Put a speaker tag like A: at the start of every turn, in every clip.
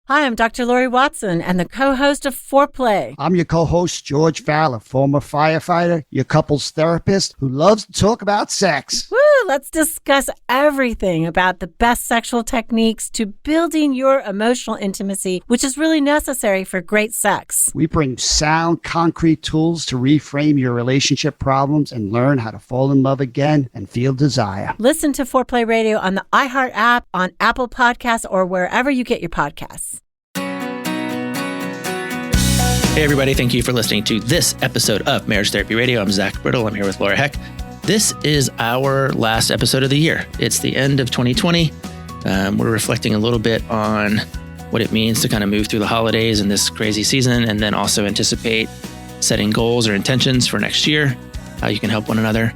A: Hi, I'm Dr. Lori Watson and the co-host of Foreplay.
B: I'm your co-host, George Fowler, former firefighter, your couples therapist who loves to talk about sex.
A: Woo! Let's discuss everything about the best sexual techniques to building your emotional intimacy, which is really necessary for great sex.
B: We bring sound, concrete tools to reframe your relationship problems and learn how to fall in love again and feel desire.
A: Listen to Foreplay Radio on the iHeart app, on Apple Podcasts, or wherever you get your podcasts.
C: Hey, everybody. Thank you for listening to this episode of Marriage Therapy Radio. I'm Zach Brittle. I'm here with Laura Heck. This is our last episode of the year. It's the end of 2020. We're reflecting a little bit on what it means to kind of move through the holidays in this crazy season, and then also anticipate setting goals or intentions for next year, how you can help one another.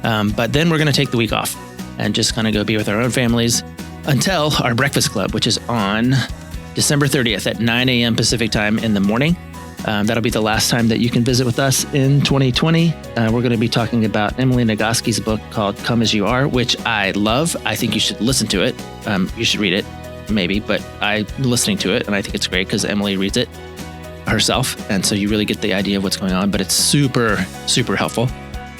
C: But then we're going to take the week off and just kind of go be with our own families until our breakfast club, which is on December 30th at 9 a.m. Pacific time in the morning. That'll be the last time that you can visit with us in 2020. We're going to be talking about Emily Nagoski's book called Come As You Are, which I love. I think you should listen to it. You should read it, maybe, but I'm listening to it, and I think it's great because Emily reads it herself, and so you really get the idea of what's going on, but it's super, super helpful.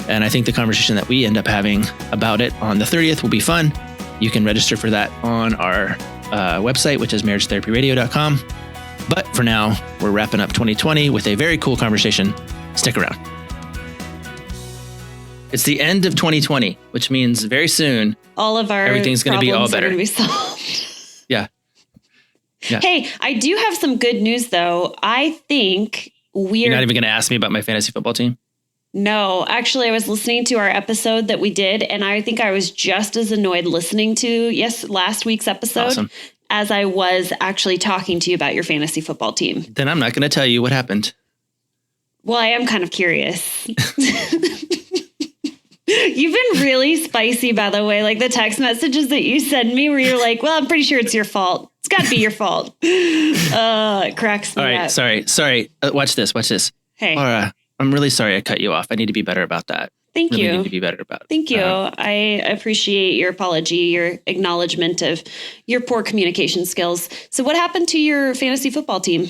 C: And I think the conversation that we end up having about it on the 30th will be fun. You can register for that on our website, which is marriagetherapyradio.com. But for now, we're wrapping up 2020 with a very cool conversation. Stick around. It's the end of 2020, which means very soon,
D: all of our
C: everything's going to be all better.
D: Be solved.
C: Yeah.
D: Hey, I do have some good news, though. I think
C: You're not even going to ask me about my fantasy football team?
D: No, actually, I was listening to our episode that we did, and I think I was just as annoyed listening to last week's episode.
C: Awesome.
D: As I was actually talking to you about your fantasy football team.
C: Then I'm not going to tell you what happened.
D: Well, I am kind of curious. You've been really spicy, by the way, like the text messages that you send me where you're like, well, I'm pretty sure it's your fault. It's got to be your fault. It cracks me up.
C: All right, sorry. Watch this.
D: Hey.
C: Laura, I'm really sorry I cut you off. I need to be better about that.
D: Thank you.
C: Need to be better about it.
D: Thank you. I appreciate your apology, your acknowledgement of your poor communication skills. So what happened to your fantasy football team?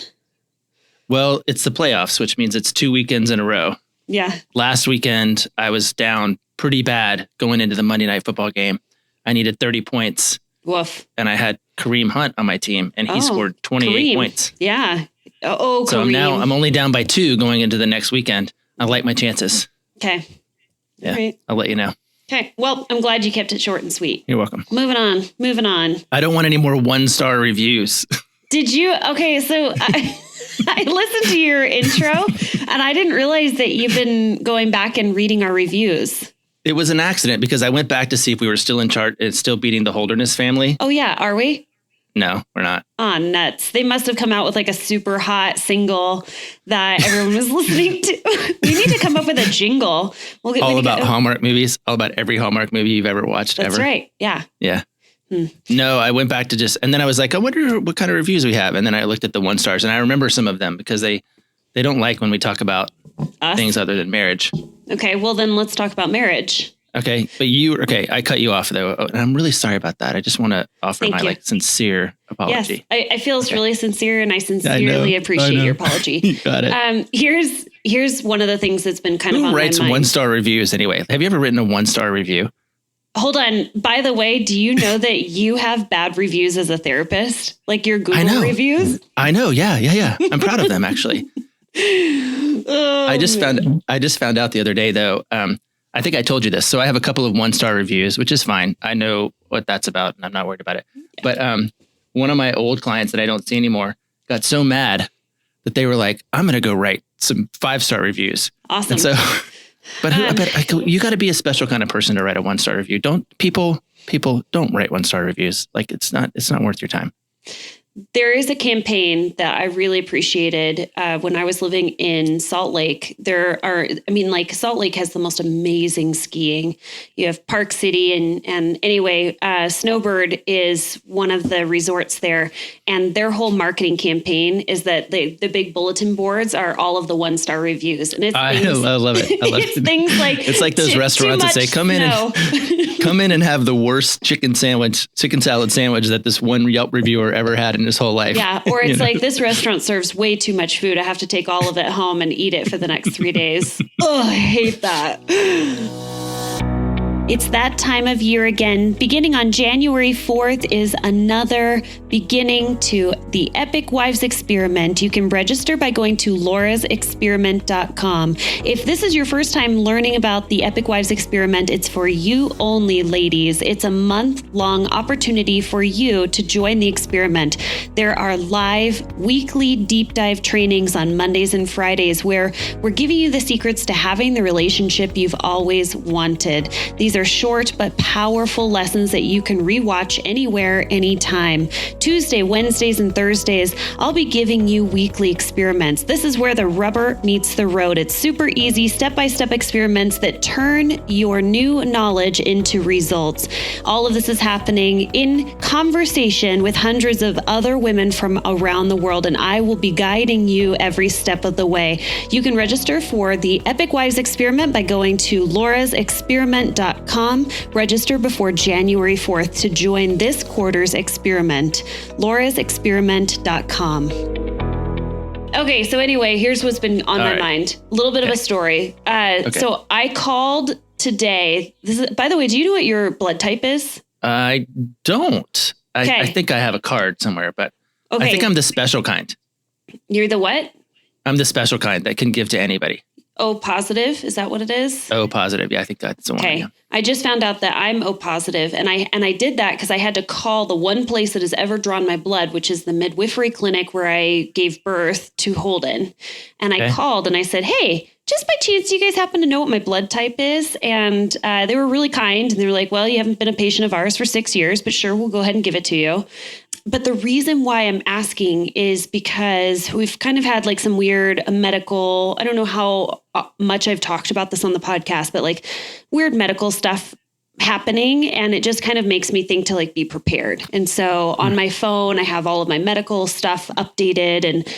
C: Well, it's the playoffs, which means it's 2 weekends in a row.
D: Yeah.
C: Last weekend, I was down pretty bad going into the Monday Night Football game. I needed 30 points.
D: Woof.
C: And I had Kareem Hunt on my team, and he scored 28 points.
D: Yeah. Oh,
C: so
D: Kareem.
C: I'm only down by 2 going into the next weekend. I like my chances.
D: Okay.
C: Yeah,
D: all right.
C: I'll let you know.
D: Okay. Well, I'm glad you kept it short and sweet.
C: You're welcome.
D: Moving on.
C: I don't want any more 1-star reviews.
D: Did you? Okay. So I listened to your intro and I didn't realize that you've been going back and reading our reviews.
C: It was an accident because I went back to see if we were still in chart. It's still beating the Holderness family.
D: Oh, yeah. Are we?
C: No, we're not.
D: Oh, nuts. They must have come out with like a super hot single that everyone was listening to. We need to come up with a jingle.
C: All about Hallmark movies. All about every Hallmark movie you've ever watched.
D: That's right. Yeah.
C: Yeah. No, I went back to and then I was like, I wonder what kind of reviews we have. And then I looked at the 1 stars and I remember some of them because they don't like when we talk about things other than marriage.
D: Okay. Well, then let's talk about marriage.
C: Okay. But I cut you off though. And I'm really sorry about that. I just want to offer my sincere apology.
D: Yes. I feel it's really sincere and I sincerely appreciate your apology.
C: You got
D: it. Here's one of the things that's been kind of on my mind.
C: Who writes 1-star reviews anyway? Have you ever written a 1-star review?
D: Hold on. By the way, do you know that you have bad reviews as a therapist? Like your Google reviews?
C: I know. Yeah. I'm proud of them actually. I just found out the other day though. I think I told you this. So I have a couple of 1-star reviews, which is fine. I know what that's about and I'm not worried about it. Yeah. But one of my old clients that I don't see anymore got so mad that they were like, I'm going to go write some 5-star reviews.
D: Awesome.
C: And so, you got to be a special kind of person to write a 1-star review. People don't write 1-star reviews. Like it's not worth your time.
D: There is a campaign that I really appreciated when I was living in Salt Lake. Salt Lake has the most amazing skiing. You have Park City and anyway, Snowbird is one of the resorts there. And their whole marketing campaign is that the big bulletin boards are all of the 1-star reviews. And
C: I love it.
D: It's things like
C: it's like those restaurants that say, come in and have the worst chicken salad sandwich that this one Yelp reviewer ever had. And in his whole life.
D: Yeah. Or it's like, this restaurant serves way too much food. I have to take all of it home and eat it for the next 3 days. Oh, I hate that. It's that time of year again. Beginning on January 4th is another beginning to the Epic Wives Experiment. You can register by going to laurasexperiment.com. If this is your first time learning about the Epic Wives Experiment, it's for you only, ladies. It's a month-long opportunity for you to join the experiment. There are live weekly deep dive trainings on Mondays and Fridays where we're giving you the secrets to having the relationship you've always wanted. These are short but powerful lessons that you can rewatch anywhere, anytime. Tuesday, Wednesdays, and Thursdays, I'll be giving you weekly experiments. This is where the rubber meets the road. It's super easy, step-by-step experiments that turn your new knowledge into results. All of this is happening in conversation with hundreds of other women from around the world, and I will be guiding you every step of the way. You can register for the Epic Wives Experiment by going to laurasexperiment.com. Register before January 4th to join this quarter's experiment. laurasexperiment.com. Okay, so anyway, here's what's been on my mind. A little bit of a story. So I called today. By the way, do you know what your blood type is?
C: I don't. I think I have a card somewhere, but I think I'm the special kind.
D: You're the what?
C: I'm the special kind that can give to anybody.
D: O positive, is that what it is?
C: O positive, yeah, I think that's the one.
D: Okay, I just found out that I'm O positive, and I did that because I had to call the one place that has ever drawn my blood, which is the midwifery clinic where I gave birth to Holden. And I called and I said, hey, just by chance, do you guys happen to know what my blood type is? And they were really kind, and they were like, well, you haven't been a patient of ours for 6 years, but sure, we'll go ahead and give it to you. But the reason why I'm asking is because we've kind of had like some weird medical, I don't know how much I've talked about this on the podcast, but like weird medical stuff happening. And it just kind of makes me think to like be prepared. And so on my phone, I have all of my medical stuff updated. And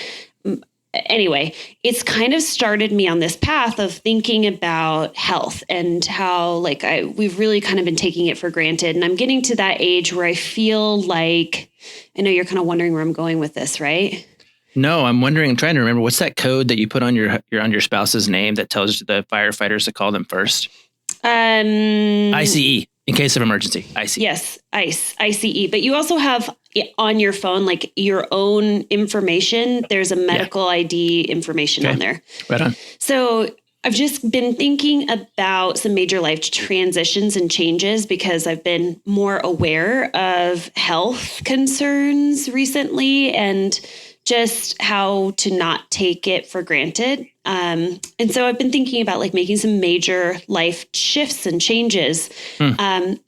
D: anyway, it's kind of started me on this path of thinking about health and how like we've really kind of been taking it for granted. And I'm getting to that age where I feel like, I know you're kind of wondering where I'm going with this, right?
C: No, I'm trying to remember, what's that code that you put on your spouse's name that tells the firefighters to call them first? ICE, in case of emergency. ICE.
D: Yes, ICE. But you also have on your phone, like your own information. There's a medical ID information on there.
C: Right on.
D: So I've just been thinking about some major life transitions and changes because I've been more aware of health concerns recently and just how to not take it for granted. And so I've been thinking about like making some major life shifts and changes. And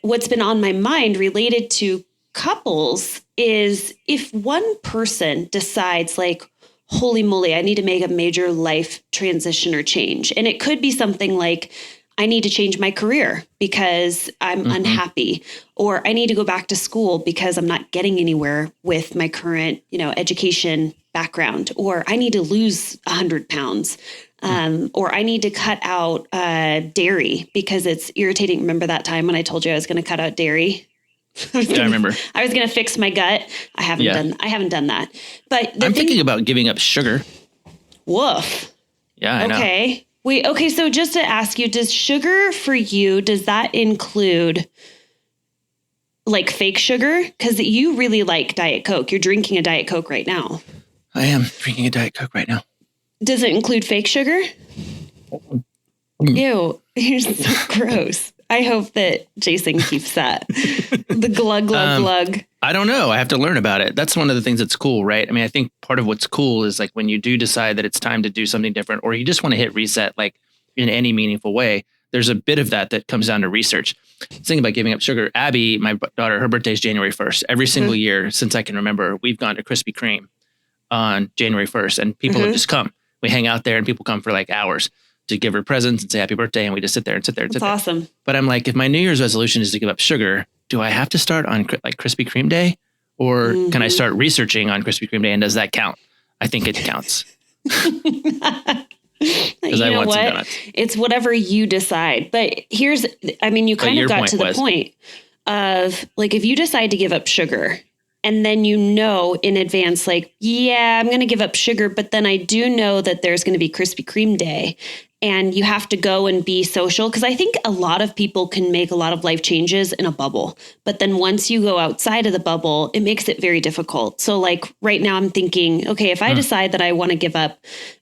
D: what's been on my mind related to couples is if one person decides like, holy moly, I need to make a major life transition or change. And it could be something like, I need to change my career because I'm unhappy, or I need to go back to school because I'm not getting anywhere with my current, education background, or I need to lose 100 pounds, or I need to cut out dairy because it's irritating. Remember that time when I told you I was going to cut out dairy?
C: I remember. I
D: was going to fix my gut. I haven't done that. But
C: I'm thinking about giving up sugar.
D: Woof.
C: Yeah, I know.
D: Okay. So just to ask you, does sugar for you, does that include like fake sugar? Because you really like Diet Coke. You're drinking a Diet Coke right now.
C: I am drinking a Diet Coke right now.
D: Does it include fake sugar? Ew, you're so gross. I hope that Jason keeps that. The glug, glug, glug.
C: I don't know. I have to learn about it. That's one of the things that's cool, right? I mean, I think part of what's cool is like when you do decide that it's time to do something different, or you just want to hit reset, like in any meaningful way, there's a bit of that comes down to research. Thinking about giving up sugar. Abby, my daughter, her birthday is January 1st. Every single year since I can remember, we've gone to Krispy Kreme on January 1st, and people have just come. We hang out there and people come for like hours to give her presents and say happy birthday. And we just sit there and sit there and sit there.
D: That's awesome.
C: But I'm like, if my New Year's resolution is to give up sugar, do I have to start on like Krispy Kreme Day? Or can I start researching on Krispy Kreme Day? And does that count? I think it counts. Because I want some donuts.
D: It's whatever you decide. But you kind of got to the point of like, if you decide to give up sugar, And then you know in advance, like, yeah, I'm going to give up sugar, but then I do know that there's going to be Krispy Kreme day. And you have to go and be social. Because I think a lot of people can make a lot of life changes in a bubble. But then once you go outside of the bubble, it makes it very difficult. So like right now I'm thinking, okay, if I decide that I want to give up,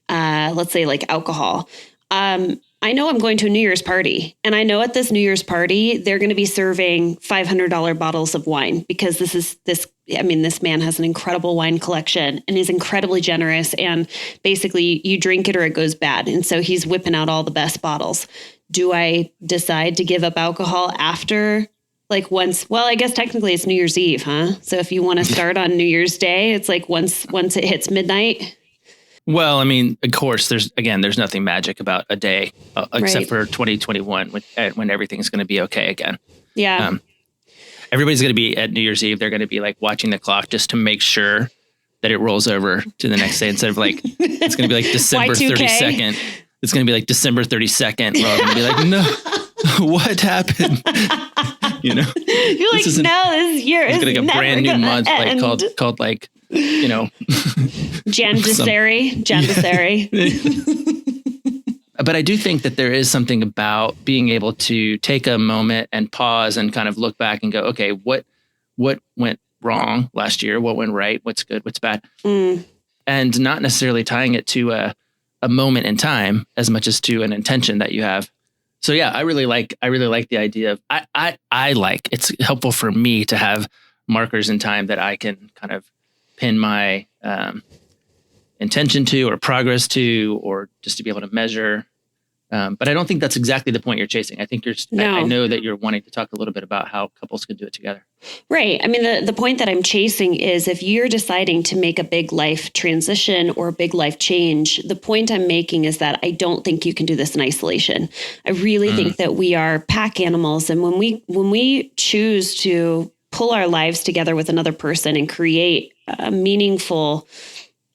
D: let's say like alcohol, I know I'm going to a New Year's party, and I know at this New Year's party, they're going to be serving $500 bottles of wine because this man has an incredible wine collection and is incredibly generous. And basically you drink it or it goes bad. And so he's whipping out all the best bottles. Do I decide to give up alcohol after like once? Well, I guess technically it's New Year's Eve, huh? So if you want to start on New Year's Day, it's like once it hits midnight.
C: Well, I mean, of course, there's nothing magic about a day except for 2021 when everything's going to be okay again.
D: Yeah.
C: Everybody's going to be at New Year's Eve. They're going to be like watching the clock just to make sure that it rolls over to the next day instead of like, it's going to be like December
D: Y2K.
C: 32nd. It's going to be like December 32nd. We're all going to be like, no, what happened? You know,
D: you're like, no, this year is
C: like a brand new month like called like, you know,
D: January.
C: But I do think that there is something about being able to take a moment and pause and kind of look back and go, okay, what went wrong last year? What went right? What's good? What's bad? And not necessarily tying it to a moment in time as much as to an intention that you have. So yeah, I really like the idea of I like it's helpful for me to have markers in time that I can kind of pin my intention to or progress to, or just to be able to measure. But I don't think that's exactly the point you're chasing. I think I know that you're wanting to talk a little bit about how couples can do it together.
D: Right. I mean, the point that I'm chasing is if you're deciding to make a big life transition or a big life change, the point I'm making is that I don't think you can do this in isolation. I really think that we are pack animals. And when we choose to pull our lives together with another person and create a meaningful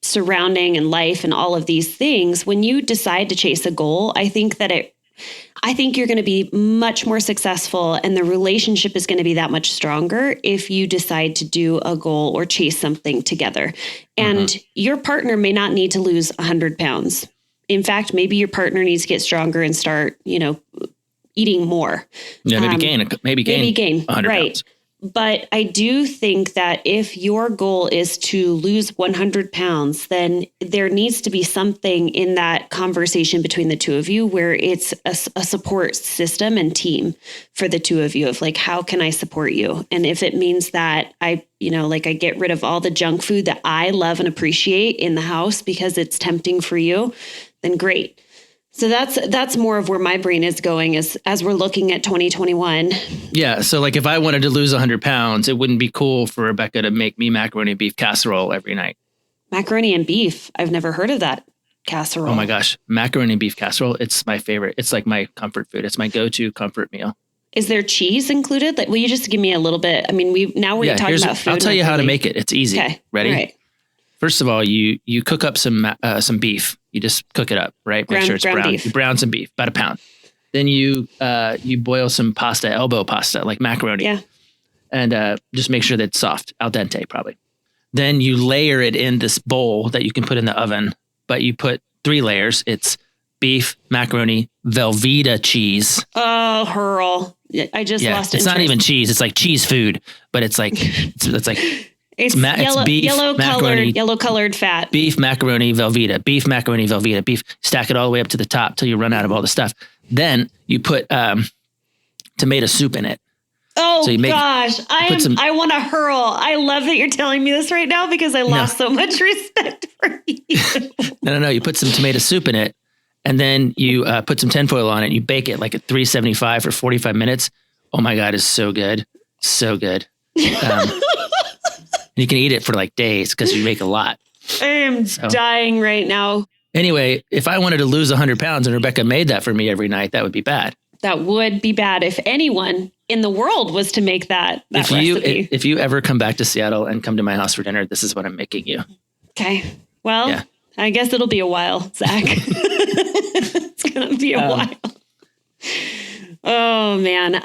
D: surrounding and life and all of these things, when you decide to chase a goal, I think you're going to be much more successful, and the relationship is going to be that much stronger if you decide to do a goal or chase something together. And your partner may not need to lose 100 pounds. In fact, maybe your partner needs to get stronger and start, eating more.
C: Yeah, maybe gain 100
D: right.
C: pounds.
D: But I do think that if your goal is to lose 100 pounds, then there needs to be something in that conversation between the two of you where it's a support system and team for the two of you of like, how can I support you? And if it means that I get rid of all the junk food that I love and appreciate in the house because it's tempting for you, then great. So that's more of where my brain is going as we're looking at 2021.
C: Yeah. So like if I wanted to lose 100 pounds, it wouldn't be cool for Rebecca to make me macaroni and beef casserole every night.
D: Macaroni and beef. I've never heard of that casserole.
C: Oh my gosh. Macaroni and beef casserole. It's my favorite. It's like my comfort food. It's my go-to comfort meal.
D: Is there cheese included? Like, will you just give me a little bit? I mean, we're talking about food.
C: I'll tell you how to make it. It's easy. Okay. Ready?
D: Right.
C: First of all, you cook up some beef. You just cook it up, right? Make sure it's brown. You brown some beef, about a pound. Then you boil some pasta, elbow pasta, like macaroni.
D: Yeah.
C: And just make sure that it's soft, al dente probably. Then you layer it in this bowl that you can put in the oven, but you put 3 layers. It's beef, macaroni, Velveeta cheese.
D: Oh, hurl. I just lost interest.
C: It's not even cheese. It's like cheese food, but it's like, it's like...
D: It's
C: beef,
D: yellow colored fat.
C: Beef, macaroni, Velveeta. Beef, macaroni, Velveeta. Beef. Stack it all the way up to the top till you run out of all the stuff. Then you put tomato soup in it.
D: Oh gosh, I want to hurl. I love that you're telling me this right now because I lost so much respect for you.
C: No. You put some tomato soup in it, and then you put some tinfoil on it. And you bake it like at 375 for 45 minutes. Oh my God, it's so good, so good. You can eat it for like days because you make a lot.
D: I am dying right now.
C: Anyway, if I wanted to lose 100 pounds and Rebecca made that for me every night, that would be bad.
D: That would be bad if anyone in the world was to make that recipe.
C: If you ever come back to Seattle and come to my house for dinner, this is what I'm making you.
D: Okay. Well, I guess it'll be a while, Zach. It's going to be a while. Oh man.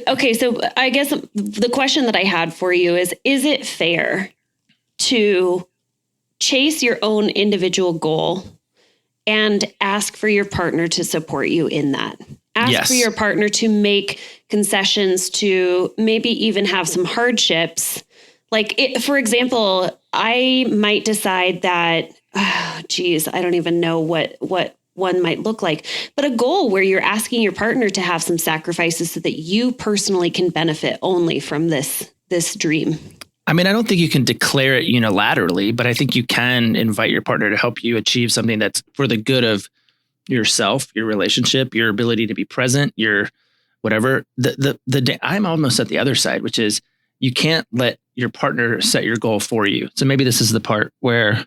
D: Okay. So I guess the question that I had for you is it fair to chase your own individual goal and ask for your partner to support you in that? Ask for your partner to make concessions, to maybe even have some hardships. Like, for example, I might decide that, I don't even know what one might look like, but a goal where you're asking your partner to have some sacrifices so that you personally can benefit only from this dream.
C: I mean, I don't think you can declare it unilaterally, but I think you can invite your partner to help you achieve something that's for the good of yourself, your relationship, your ability to be present, your whatever. I'm almost at the other side, which is you can't let your partner set your goal for you. So maybe this is the part where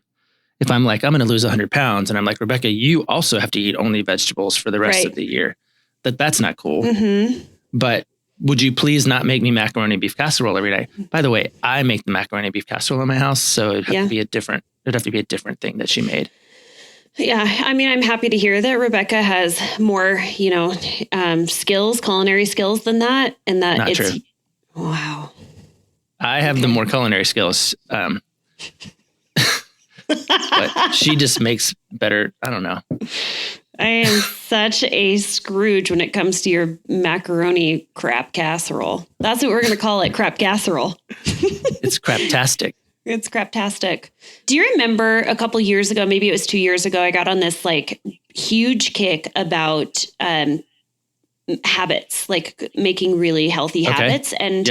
C: if I'm like, I'm going to lose 100 pounds and I'm like, Rebecca, you also have to eat only vegetables for the rest of the year. That's not cool. Mm-hmm. But would you please not make me macaroni and beef casserole every day? By the way, I make the macaroni and beef casserole in my house, so it'd have to be a different thing that she made.
D: Yeah. I mean, I'm happy to hear that Rebecca has more, skills, culinary skills than that. And that
C: not
D: it's
C: true.
D: Wow.
C: I have the more culinary skills. But she just makes better. I don't know.
D: I am such a Scrooge when it comes to your macaroni crap casserole. That's what we're going to call it. Crap casserole.
C: It's craptastic.
D: It's craptastic. Do you remember a couple years ago, maybe it was 2 years ago, I got on this like huge kick about habits, like making really healthy habits. And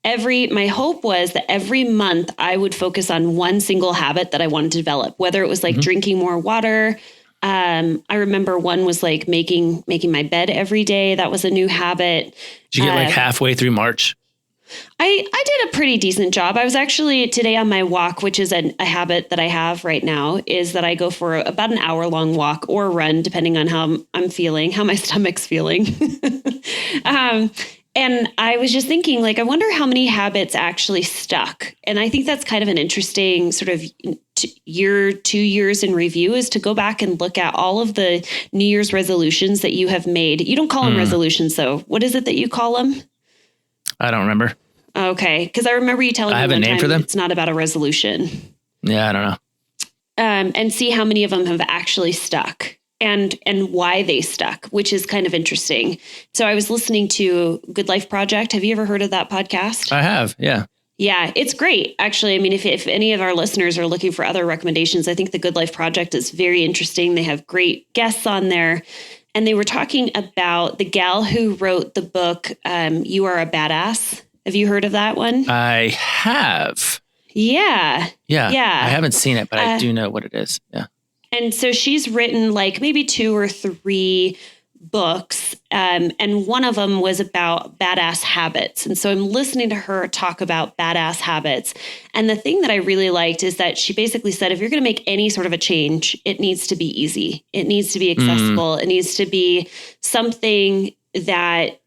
D: my hope was that every month I would focus on one single habit that I wanted to develop, whether it was like drinking more water. I remember one was like making my bed every day. That was a new habit.
C: Did you get like halfway through March?
D: I did a pretty decent job. I was actually today on my walk, which is a habit that I have right now, is that I go for about an hour-long walk or run, depending on how I'm feeling, how my stomach's feeling. And I was just thinking, like, I wonder how many habits actually stuck. And I think that's kind of an interesting sort of 2 years in review, is to go back and look at all of the New Year's resolutions that you have made. You don't call them resolutions, though. What is it that you call them?
C: I don't remember.
D: Okay. Because I remember you telling me
C: one time for them.
D: It's not about a resolution.
C: Yeah, I don't know.
D: And see how many of them have actually stuck. And why they stuck, which is kind of interesting. So I was listening to Good Life Project. Have you ever heard of that podcast?
C: I have, yeah.
D: Yeah, it's great. Actually, I mean, if any of our listeners are looking for other recommendations, I think the Good Life Project is very interesting. They have great guests on there. And they were talking about the gal who wrote the book, You Are a Badass. Have you heard of that one?
C: I have.
D: Yeah.
C: I haven't seen it, but I do know what it is. Yeah.
D: And so she's written like maybe 2 or 3 books, and one of them was about badass habits. And so I'm listening to her talk about badass habits. And the thing that I really liked is that she basically said, if you're going to make any sort of a change, it needs to be easy. It needs to be accessible. It needs to be something that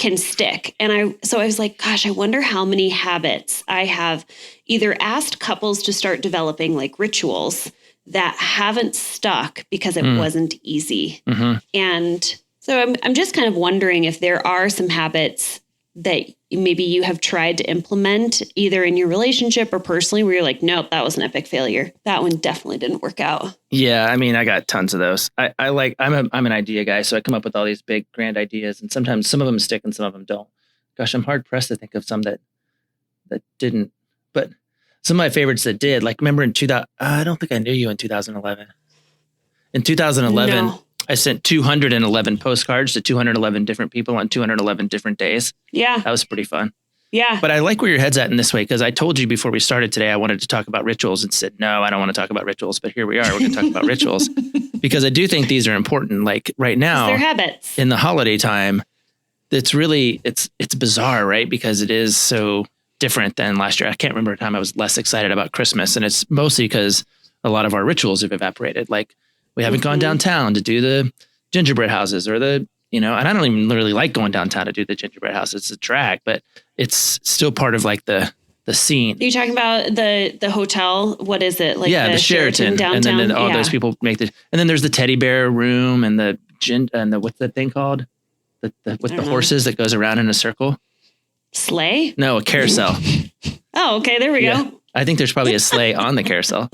D: can stick. And I was like, gosh, I wonder how many habits I have either asked couples to start developing, like rituals, that haven't stuck because it wasn't easy. Mm-hmm. And so I'm just kind of wondering if there are some habits that maybe you have tried to implement either in your relationship or personally where you're like, nope, that was an epic failure. That one definitely didn't work out.
C: Yeah. I mean, I got tons of those. I'm an idea guy. So I come up with all these big grand ideas, and sometimes some of them stick and some of them don't. Gosh, I'm hard pressed to think of some that didn't, but some of my favorites that did, like, remember in 2000, I don't think I knew you in 2011. In 2011, no. I sent 211 postcards to 211 different people on 211 different days.
D: Yeah.
C: That was pretty fun.
D: Yeah.
C: But I like where your head's at in this way, because I told you before we started today, I wanted to talk about rituals and said, no, I don't want to talk about rituals. But here we are. We're going to talk about rituals because I do think these are important. Like right now,
D: they're habits
C: in the holiday time. It's really, it's bizarre, right? Because it is so different than last year. I can't remember a time I was less excited about Christmas. And it's mostly because a lot of our rituals have evaporated. Like we haven't gone downtown to do the gingerbread houses or and I don't even really like going downtown to do the gingerbread house. It's a drag, but it's still part of like the scene.
D: Are you talking about the hotel? What is it? Like
C: the Sheraton downtown. And then all those people make and then there's the teddy bear room and the what's that thing called? with the horses that goes around in a circle.
D: Sleigh?
C: No, a carousel.
D: Oh, okay. There we go.
C: I think there's probably a sleigh on the carousel.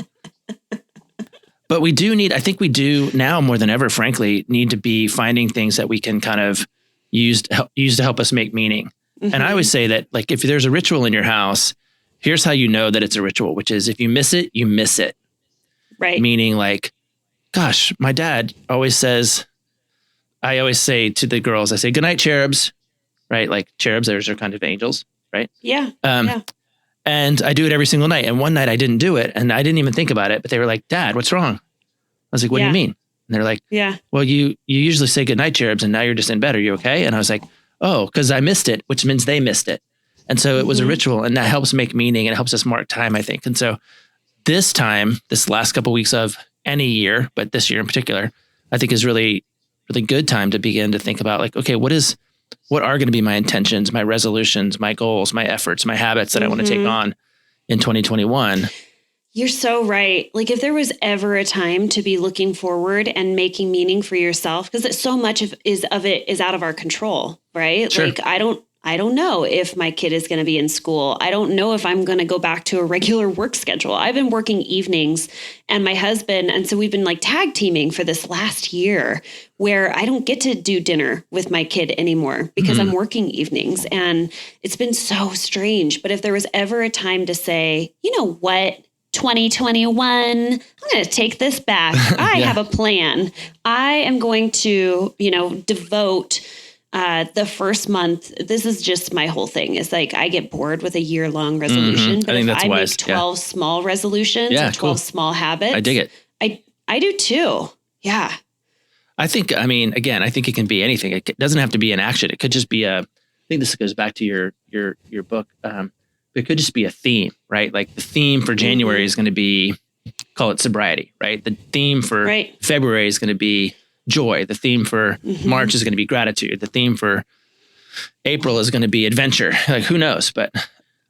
C: But I think we do now more than ever, frankly, need to be finding things that we can kind of use to help us make meaning. And I always say that, like, if there's a ritual in your house, here's how you know that it's a ritual, which is if you miss it, you miss it.
D: Right.
C: Meaning, like, gosh, my dad always says, I always say to the girls, I say, good night, cherubs, right? Like cherubs, those are kind of angels, right?
D: Yeah.
C: And I do it every single night. And one night I didn't do it and I didn't even think about it, but they were like, Dad, what's wrong? I was like, what do you mean? And they're like, well, you usually say good night, cherubs, and now you're just in bed. Are you okay? And I was like, oh, because I missed it, which means they missed it. And so it was a ritual, and that helps make meaning and it helps us mark time, I think. And so this last couple of weeks of any year, but this year in particular, I think is really, really good time to begin to think about, like, okay, what are going to be my intentions, my resolutions, my goals, my efforts, my habits that I want to take on in 2021.
D: You're so right. Like, if there was ever a time to be looking forward and making meaning for yourself, because so much of it is out of our control, right?
C: Sure.
D: Like, I don't know if my kid is going to be in school. I don't know if I'm going to go back to a regular work schedule. I've been working evenings, and my husband, and so we've been like tag teaming for this last year where I don't get to do dinner with my kid anymore because I'm working evenings, and it's been so strange. But if there was ever a time to say, you know what, 2021, I'm going to take this back. I have a plan. I am going to, devote the first month. This is just my whole thing. Is like, I get bored with a year-long resolution, but if I make 12 small resolutions or 12 small habits,
C: I dig it.
D: I do too. Yeah.
C: I think it can be anything. It doesn't have to be an action. It could just be I think this goes back to your book. It could just be a theme, right? Like the theme for January is going to be, call it sobriety, right? The theme for February is going to be joy. The theme for March is going to be gratitude. The theme for April is going to be adventure. Like, who knows? But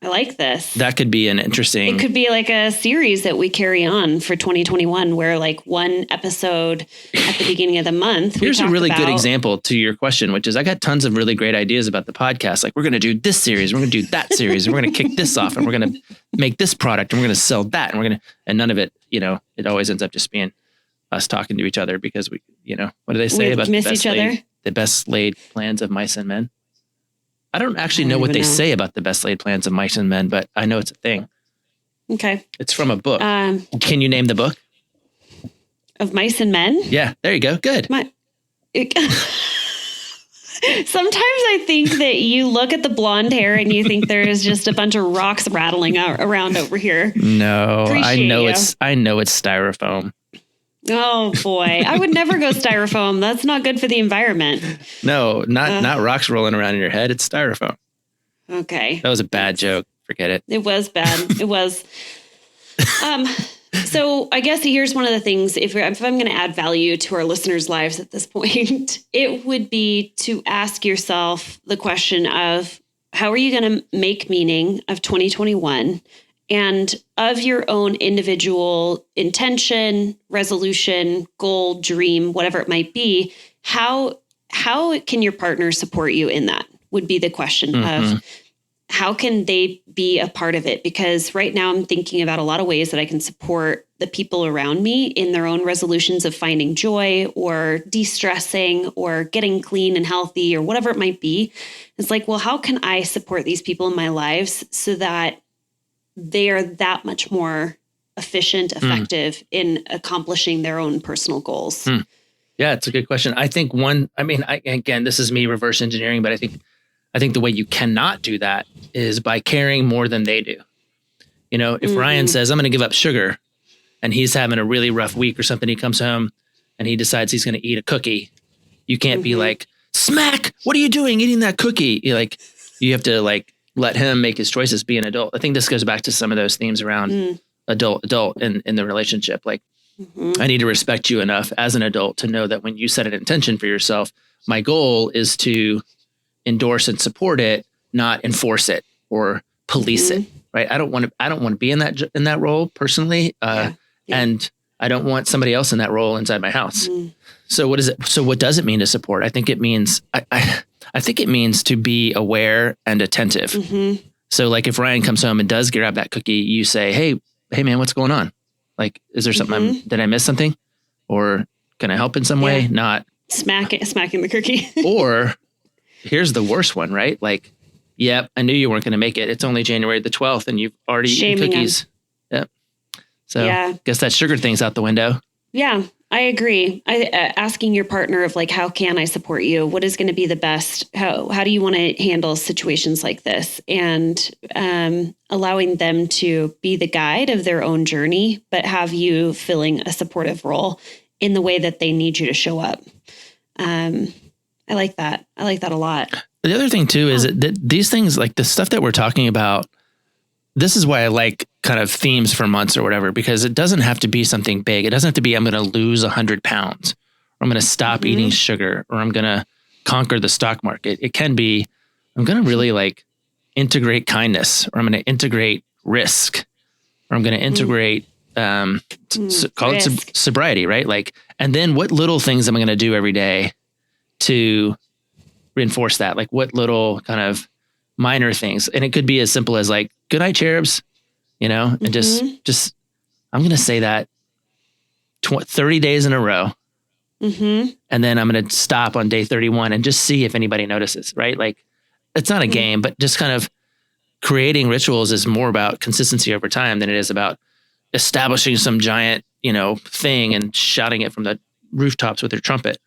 D: I like this.
C: That could be an interesting.
D: It could be like a series that we carry on for 2021, where like one episode at the beginning of the month.
C: Here's a really good example to your question, which is I got tons of really great ideas about the podcast. Like, we're going to do this series, we're going to do that series, and we're going to kick this off, and we're going to make this product, and we're going to sell that, and none of it, it always ends up just being us talking to each other because we, what do they say about the best laid plans of mice and men? I don't actually know what they say about the best laid plans of mice and men, but I know it's a thing.
D: Okay.
C: It's from a book. Can you name the book?
D: Of Mice and Men?
C: Yeah, there you go. Good.
D: Sometimes I think that you look at the blonde hair and you think there is just a bunch of rocks rattling around over here.
C: No, I know it's styrofoam.
D: Oh boy, I would never go styrofoam. That's not good for the environment.
C: No, not rocks rolling around in your head. It's styrofoam.
D: Okay.
C: That was a bad joke. Forget it.
D: It was bad. It was. So I guess here's one of the things, if I'm going to add value to our listeners' lives at this point, it would be to ask yourself the question of, how are you going to make meaning of 2021? And of your own individual intention, resolution, goal, dream, whatever it might be, how can your partner support you in that would be the question of how can they be a part of it? Because right now I'm thinking about a lot of ways that I can support the people around me in their own resolutions of finding joy or de-stressing or getting clean and healthy or whatever it might be. It's like, well, how can I support these people in my lives so that they are that much more efficient, effective in accomplishing their own personal goals?
C: Yeah, it's a good question. I think again, this is me reverse engineering, but I think the way you cannot do that is by caring more than they do. If Ryan says, I'm going to give up sugar, and he's having a really rough week or something, he comes home and he decides he's going to eat a cookie. You can't be like, smack, what are you doing eating that cookie? You have to let him make his choices, be an adult. I think this goes back to some of those themes around adult in the relationship. Like, I need to respect you enough as an adult to know that when you set an intention for yourself, my goal is to endorse and support it, not enforce it or police it. Right. I don't want to be in that role personally. And I don't want somebody else in that role inside my house. So what is it? So what does it mean to support? I think it means, I think it means to be aware and attentive. So like if Ryan comes home and does grab that cookie, you say, hey man, what's going on? Like, is there something, did I miss something? Or can I help in some way? Not
D: smacking the cookie.
C: Or here's the worst one, right? Like, yep, I knew you weren't going to make it. It's only January the 12th and you've already eaten cookies. Yep. So guess that sugar thing's out the window. Yeah,
D: I agree. Asking your partner of like, how can I support you? What is going to be the best? How do you want to handle situations like this? And allowing them to be the guide of their own journey, but have you filling a supportive role in the way that they need you to show up. I like that. I like that a lot.
C: The other thing too is that these things, like the stuff that we're talking about, this is why I like kind of themes for months or whatever, because it doesn't have to be something big. It doesn't have to be, I'm going to lose 100 pounds or I'm going to stop eating sugar or I'm going to conquer the stock market. It can be, I'm going to really like integrate kindness or I'm going to integrate risk or I'm going to integrate, call it sobriety, right? Like, and then what little things am I going to do every day to reinforce that? Like what little kind of minor things. And it could be as simple as like, good night, cherubs, you know, and just, I'm going to say that 30 days in a row. And then I'm going to stop on day 31 and just see if anybody notices, right? Like it's not a game, but just kind of creating rituals is more about consistency over time than it is about establishing some giant, you know, thing and shouting it from the rooftops with your trumpet.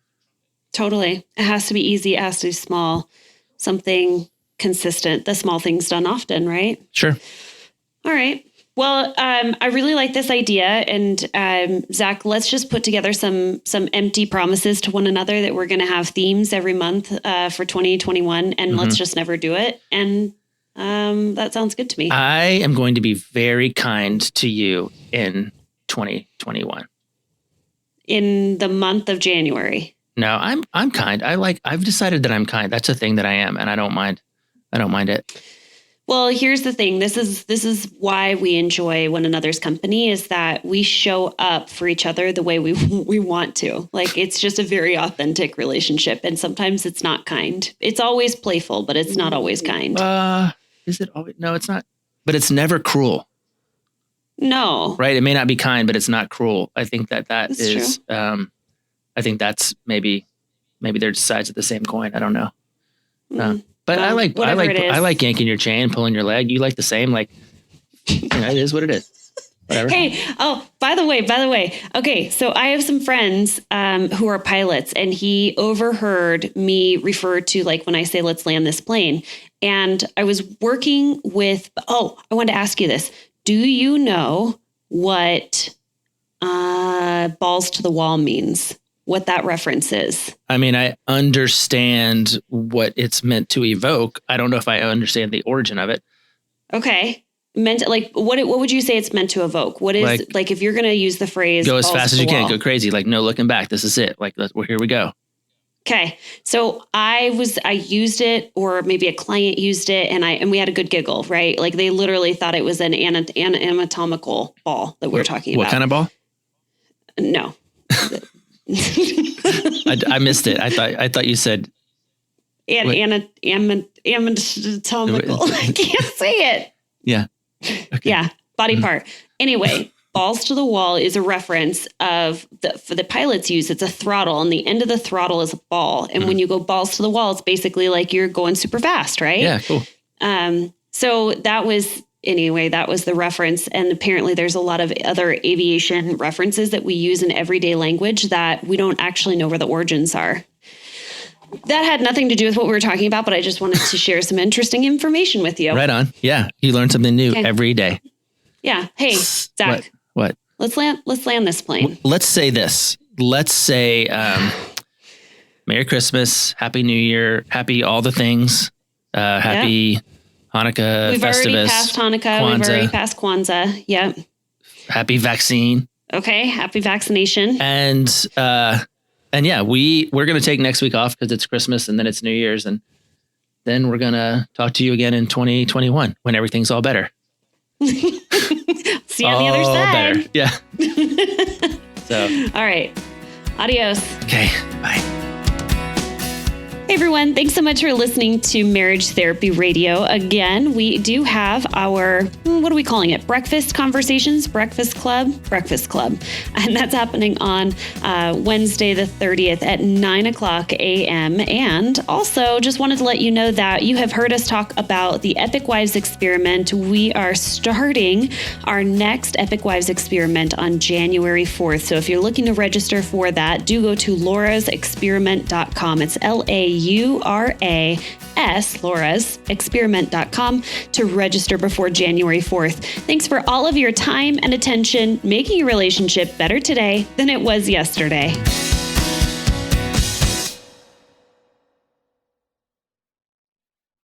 C: Totally. It has to be easy. It has to be small, something consistent, the small things done often, right? Sure. All right. Well, I really like this idea. And Zach, let's just put together some empty promises to one another that we're going to have themes every month for 2021 and let's just never do it. And that sounds good to me. I am going to be very kind to you in 2021. In the month of January. No, I'm kind. I've decided that I'm kind. That's a thing that I am, and I don't mind it. Well, here's the thing. This is why we enjoy one another's company is that we show up for each other the way we want to. Like it's just a very authentic relationship, and sometimes it's not kind. It's always playful, but it's not always kind. Is it always? No, it's not. But it's never cruel. No. Right? It may not be kind, but it's not cruel. I think that is true. I think that's maybe there's sides of the same coin. I don't know. But I like yanking your chain, pulling your leg. You like the same, like, you know, it is what it is. Whatever. Hey, by the way. Okay. So I have some friends, who are pilots and he overheard me refer to like, when I say, let's land this plane. And I was working with, I wanted to ask you this. Do you know what, balls to the wall means? What that reference is? I mean, I understand what it's meant to evoke. I don't know if I understand the origin of it. Okay. Meant like, what would you say it's meant to evoke? What is like if you're going to use the phrase, go as fast as you can, go crazy. Like no looking back. This is it. Like, here we go. Okay. So I used it, or maybe a client used it and we had a good giggle, right? Like they literally thought it was an anatomical ball that we're talking about. What kind of ball? No. I missed it. I thought you said anatomical. I can't say it. Yeah. Okay. Yeah. Body part. Anyway, balls to the wall is a reference for the pilots use. It's a throttle, and the end of the throttle is a ball. And when you go balls to the wall, it's basically like you're going super fast, right? Yeah. Cool. So that was the reference. And apparently there's a lot of other aviation references that we use in everyday language that we don't actually know where the origins are. That had nothing to do with what we were talking about, but I just wanted to share some interesting information with you. Right on. Yeah. You learn something new every day. Yeah. Hey, Zach. What? Let's land this plane. Let's say this. Let's say, Merry Christmas, Happy New Year, happy all the things, happy Hanukkah, We've Festivus, already passed Hanukkah. Kwanzaa. We've already passed Kwanzaa. Yep. Happy vaccine. Okay. Happy vaccination. And yeah, we're going to take next week off because it's Christmas and then it's New Year's. And then we're going to talk to you again in 2021 when everything's all better. See you on the other side. Better. Yeah. So,
D: all right. Adios.
C: okay, bye.
D: Hey everyone, thanks so much for listening to Marriage Therapy Radio. Again, we do have our, what are we calling it? Breakfast Conversations? Breakfast Club? And that's happening on Wednesday the 30th at 9:00 a.m. And also just wanted to let you know that you have heard us talk about the Epic Wives Experiment. We are starting our next Epic Wives Experiment on January 4th. So if you're looking to register for that, do go to laurasexperiment.com. It's LAURAS, laurasexperiment.com to register before January 4th. Thanks for all of your time and attention, making your relationship better today than it was yesterday.